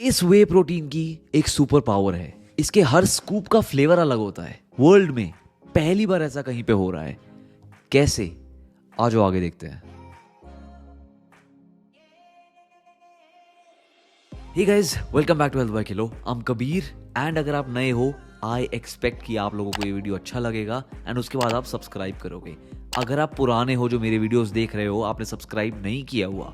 इस वे प्रोटीन की एक सुपर पावर है। इसके हर स्कूप का फ्लेवर अलग होता है। वर्ल्ड में पहली बार ऐसा कहीं पे हो रहा है। कैसे? आ जाओ आगे देखते हैं। Hey guys, welcome back to Health By Kilo. I am Kabir and अगर आप नए हो, आई एक्सपेक्ट कि आप लोगों को ये वीडियो अच्छा लगेगा एंड उसके बाद आप सब्सक्राइब करोगे। अगर आप पुराने हो जो मेरे वीडियोस देख रहे हो, आपने सब्सक्राइब नहीं किया हुआ,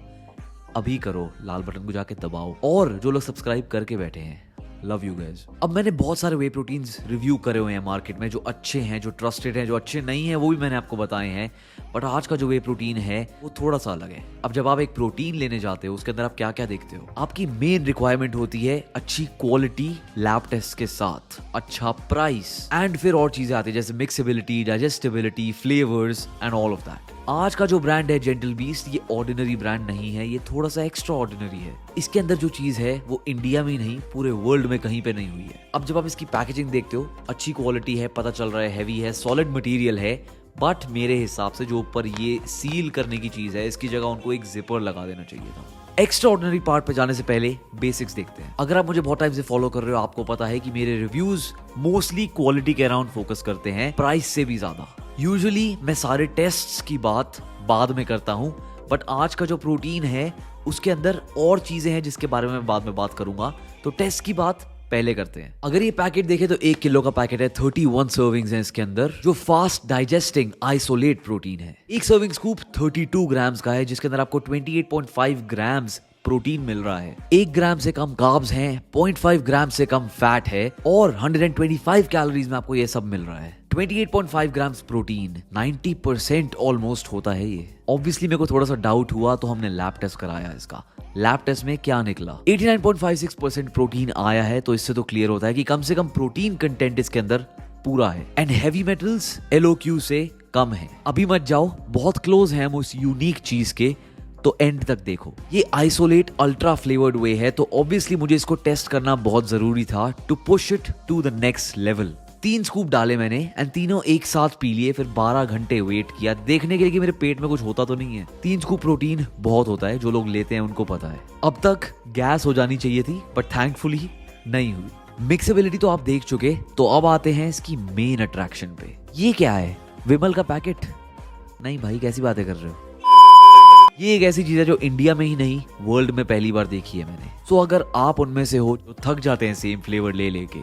अभी करो, लाल बटन को जाके दबाओ। और जो लोग सब्सक्राइब करके बैठे हैं, लव यू गाइस। अब मैंने बहुत सारे वे प्रोटीन्स रिव्यू करे हुए हैं मार्केट में, जो अच्छे हैं, जो ट्रस्टेड हैं, जो अच्छे नहीं हैं वो भी मैंने आपको बताए हैं। बट आज का जो वे प्रोटीन है वो थोड़ा सा अलग है। अब जब आप एक प्रोटीन लेने जाते हो, उसके अंदर आप क्या क्या देखते हो? आपकी मेन रिक्वायरमेंट होती है अच्छी क्वालिटी लैब टेस्ट के साथ, अच्छा प्राइस, एंड फिर और चीजें आती है जैसे mixability, digestibility, flavours and all of that. आज का जो ब्रांड है जेंटल बीस्ट, ये ऑर्डिनरी ब्रांड नहीं है, ये थोड़ा सा एक्स्ट्रा ऑर्डिनरी है। इसके अंदर जो चीज है वो इंडिया में नहीं, पूरे वर्ल्ड में कहीं पे नहीं हुई है। अब जब आप इसकी पैकेजिंग देखते हो, अच्छी क्वालिटी है, पता चल रहा है हैवी है, सॉलिड मटेरियल है। बट मेरे हिसाब से जो ऊपर ये सील करने की चीज है, इसकी जगह उनको एक जिपर लगा देना चाहिए था। एक्स्ट्रा ऑर्डिनरी पार्ट पे जाने से पहले बेसिक्स देखते हैं। अगर आप मुझे बहुत टाइम से फॉलो कर रहे हो, आपको पता है कि मेरे रिव्यूज मोस्टली क्वालिटी के अराउंड फोकस करते हैं, प्राइस से भी ज्यादा। यूजुअली मैं सारे टेस्ट्स की बात बाद में करता हूं, बट आज का जो प्रोटीन है उसके अंदर और चीजें हैं जिसके बारे में बाद में बात करूंगा। तो टेस्ट की बात पहले करते हैं। अगर ये पैकेट देखें तो 1 किलो का पैकेट है, 31 सर्विंग्स हैं इसके अंदर, जो फास्ट डाइजेस्टिंग आइसोलेट प्रोटीन है। एक सर्विंग स्कूप 32 ग्राम्स का है, जिसके अंदर आपको 28.5 ग्राम्स प्रोटीन मिल रहा है। 1 ग्राम से कम कार्ब्स हैं, 0.5 ग्राम से कम फैट है और 125 कैलोरीज में आपको ये सब मिल रहा है। 28.5 ग्राम्स प्रोटीन, 90% ऑलमोस्ट होता है ये। ऑब्वियसली मेरे को थोड़ा सा डाउट हुआ तो हमने लैब टेस्ट कराया इसका। लैब टेस्ट में क्या निकला? 89.56% प्रोटीन आया है, तो इससे तो क्लियर होता है कि कम से कम प्रोटीन कंटेंट इसके अंदर पूरा है। एंड हैवी मेटल्स LOQ से कम है। अभी मत जाओ, बहुत क्लोज है हम उस यूनिक चीज के, तो एंड तक देखो। ये आइसोलेट अल्ट्रा फ्लेवर्ड वे है, तो ऑब्वियसली मुझे इसको टेस्ट करना बहुत जरूरी था to push it to the next level. 3 scoop डाले मैंने एंड तीनों एक साथ पी लिए, फिर 12 घंटे वेट किया देखने के लिए कि मेरे पेट में कुछ होता तो नहीं है। 3 स्कूप प्रोटीन बहुत होता है, जो लोग लेते हैं उनको पता है। अब तक गैस हो जानी चाहिए थी, बट थैंकफुली नहीं हुई। मिक्सेबिलिटी तो आप देख चुके, तो अब आते हैं इसकी मेन अट्रैक्शन पे। ये क्या है? विमल का पैकेट? नहीं भाई, कैसी बातें कर रहे हो? ये एक ऐसी चीज है जो इंडिया में ही नहीं, वर्ल्ड में पहली बार देखी है मैंने। सो अगर आप उनमें से हो जो थक जाते हैं सेम फ्लेवर ले लेके,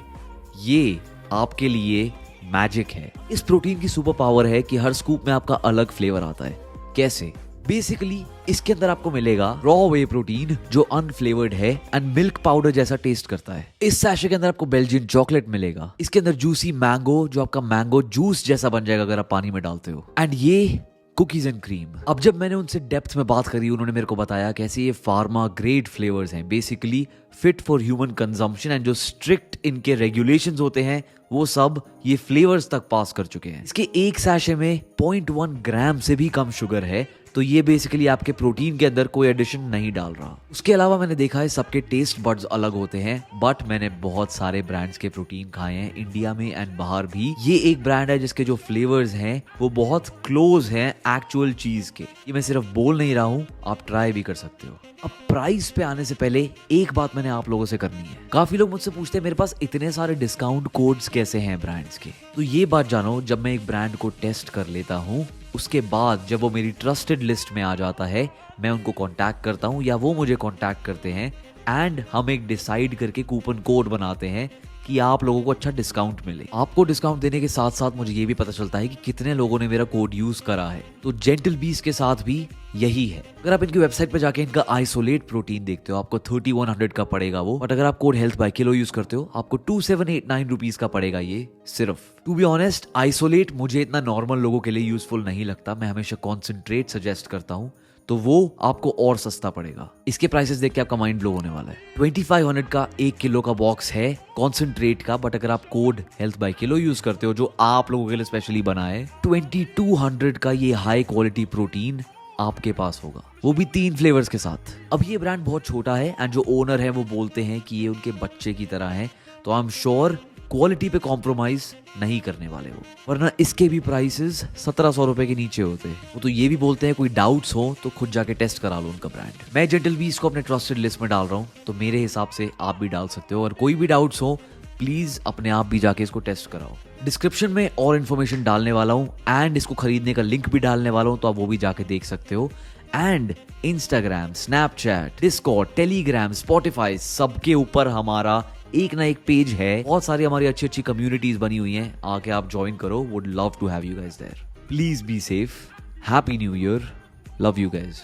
ये आपके लिए मैजिक है। इस प्रोटीन की सुपर पावर है कि हर स्कूप में आपका अलग फ्लेवर आता है। कैसे? बेसिकली इसके अंदर आपको मिलेगा रॉ वे प्रोटीन, जो अनफ्लेवर्ड है एंड मिल्क पाउडर जैसा टेस्ट करता है। इस सैशे के अंदर आपको बेल्जियन चॉकलेट मिलेगा। इसके अंदर जूसी मैंगो, जो आपका मैंगो जूस जैसा बन जाएगा अगर आप पानी में डालते हो। एंड ये कुकीज एंड क्रीम। अब जब मैंने उनसे डेप्थ में बात करी, उन्होंने मेरे को बताया कैसे ये फार्मा ग्रेड फ्लेवर्स हैं, basically fit for human consumption, and जो स्ट्रिक्ट इनके रेगुलेशंस होते हैं वो सब ये फ्लेवर्स तक पास कर चुके हैं। इसके एक सैशे में 0.1 ग्राम से भी कम शुगर है, तो ये बेसिकली आपके प्रोटीन के अंदर कोई एडिशन नहीं डाल रहा। उसके अलावा मैंने देखा है सबके टेस्ट बड्स अलग होते हैं, बट मैंने बहुत सारे ब्रांड्स के प्रोटीन खाए हैं, इंडिया में एंड बाहर भी। ये एक ब्रांड है जिसके जो फ्लेवर्स हैं वो बहुत क्लोज हैं एक्चुअल चीज के। ये मैं सिर्फ बोल नहीं रहा हूँ, आप ट्राई भी कर सकते हो। अब प्राइस पे आने से पहले एक बात मैंने आप लोगों से करनी है। काफी लोग मुझसे पूछते हैं मेरे पास इतने सारे डिस्काउंट कोड्स कैसे हैं ब्रांड्स के। तो ये बात जानो, जब मैं एक ब्रांड को टेस्ट कर लेता हूँ, उसके बाद जब वो मेरी ट्रस्टेड लिस्ट में आ जाता है, मैं उनको कांटेक्ट करता हूँ या वो मुझे कांटेक्ट करते हैं, एंड हम एक डिसाइड करके कूपन कोड बनाते हैं कि आप लोगों को अच्छा डिस्काउंट मिले। आपको डिस्काउंट देने के साथ साथ मुझे ये भी पता चलता है कि कितने लोगों ने मेरा कोड यूज करा है। तो जेंटल बीस्ट के साथ भी यही है। अगर आप इनकी वेबसाइट पे जाके इनका आइसोलेट प्रोटीन देखते हो, आपको 3100 का पड़ेगा वो, बट अगर आप code health By kilo use करते हो, आपको 2789 रुपीज का पड़ेगा ये सिर्फ। टू बी ऑनेस्ट, आइसोलेट मुझे इतना नॉर्मल लोगों के लिए यूजफुल नहीं लगता। मैं हमेशा कॉन्सेंट्रेट सजेस्ट करता हूँ, तो वो आपको और सस्ता पड़ेगा। इसके प्राइसेस देख के आपका माइंड ब्लो होने वाला है। 2500 का 1 किलो का बॉक्स है कॉन्सेंट्रेट का, बट अगर आप code health By kilo use करते हो, जो आप लोगों के लिए स्पेशली बना है, 2200 का ये हाई क्वालिटी प्रोटीन आपके पास होगा, वो भी 3 फ्लेवर्स के साथ। अब ये ब्रांड बहुत छोटा है एंड जो ओनर है वो बोलते हैं कि ये उनके बच्चे की तरह है, तो आई एम श्योर क्वालिटी पे कॉम्प्रोमाइज नहीं करने वाले हो, वरना इसके भी प्राइसेस 1700 रुपए के नीचे होते। वो तो ये भी बोलते हैं कोई डाउट्स हो तो खुद जाके टेस्ट करा लो उनका ब्रांड। मैं जेंटल बीस्ट को अपने ट्रस्टेड लिस्ट में डाल रहा हूँ, तो मेरे हिसाब से आप भी डाल सकते हो। और कोई भी डाउट्स हो प्लीज अपने आप भी जाके इसको टेस्ट कराओ। डिस्क्रिप्शन में और इन्फॉर्मेशन डालने वाला हूँ एंड इसको खरीदने का लिंक भी डालने वाला हूँ, तो आप वो भी जाके देख सकते हो। And Instagram, Snapchat, Discord, Telegram, Spotify, सबके ऊपर हमारा एक ना एक पेज है। बहुत सारी हमारी अच्छी अच्छी कम्युनिटीज बनी हुई हैं, आके आप ज्वाइन करो। Would love to have you guys there. Please be safe. Happy new year. Love you guys.